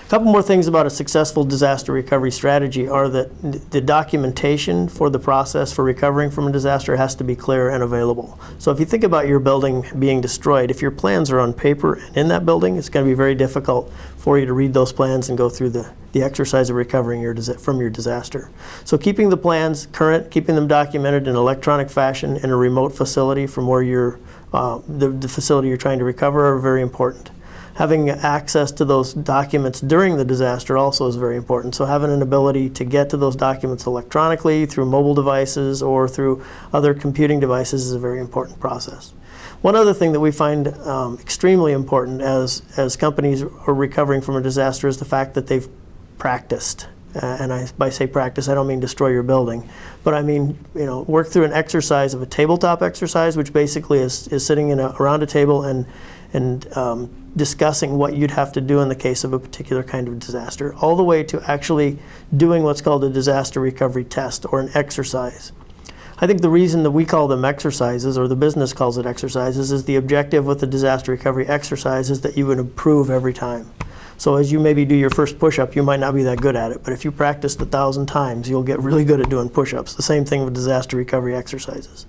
A couple more things about a successful disaster recovery strategy are that the documentation for the process for recovering from a disaster has to be clear and available. So if you think about your building being destroyed, if your plans are on paper and in that building, it's going to be very difficult for you to read those plans and go through the exercise of recovering from your disaster. So keeping the plans current, keeping them documented in electronic fashion in a remote facility from where the facility you're trying to recover are very important. Having access to those documents during the disaster also is very important. So having an ability to get to those documents electronically through mobile devices or through other computing devices is a very important process. One other thing that we find extremely important as companies are recovering from a disaster is the fact that they've practiced. By say practice, I don't mean destroy your building, but I mean work through an exercise of a tabletop exercise, which basically is sitting around a table and discussing what you'd have to do in the case of a particular kind of disaster, all the way to actually doing what's called a disaster recovery test or an exercise. I think the reason that we call them exercises, or the business calls it exercises, is the objective with the disaster recovery exercise is that you would improve every time. So as you maybe do your first push-up, you might not be that good at it, but if you practiced 1,000 times, you'll get really good at doing push-ups. The same thing with disaster recovery exercises.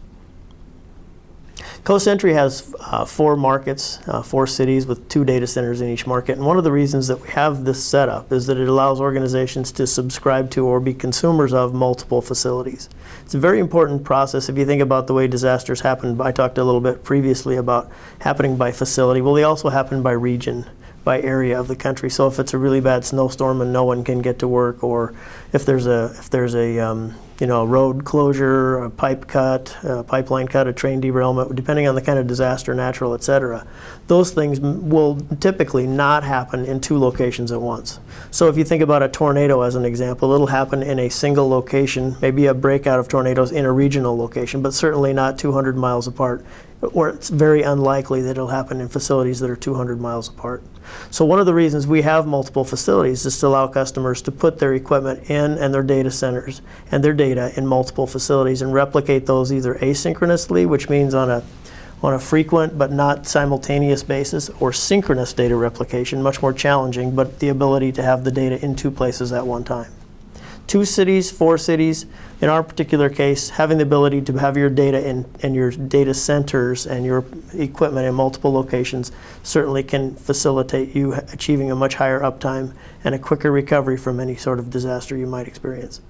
Cosentry has 4 markets, 4 cities with 2 data centers in each market. And one of the reasons that we have this setup is that it allows organizations to subscribe to or be consumers of multiple facilities. It's a very important process if you think about the way disasters happen. I talked a little bit previously about happening by facility. Well, they also happen by region, by area of the country. So if it's a really bad snowstorm and no one can get to work, or if there's a road closure, a pipe cut, a pipeline cut, a train derailment, depending on the kind of disaster, natural, etc., those things will typically not happen in 2 locations at once. So if you think about a tornado as an example, it'll happen in a single location, maybe a breakout of tornadoes in a regional location, but certainly not 200 miles apart, or it's very unlikely that it'll happen in facilities that are 200 miles apart. So one of the reasons we have multiple facilities is to allow customers to put their equipment in and their data centers and their data in multiple facilities and replicate those either asynchronously, which means on a frequent but not simultaneous basis, or synchronous data replication, much more challenging, but the ability to have the data in 2 places at one time. 2 cities, 4 cities. In our particular case, having the ability to have your data in your data centers and your equipment in multiple locations certainly can facilitate you achieving a much higher uptime and a quicker recovery from any sort of disaster you might experience.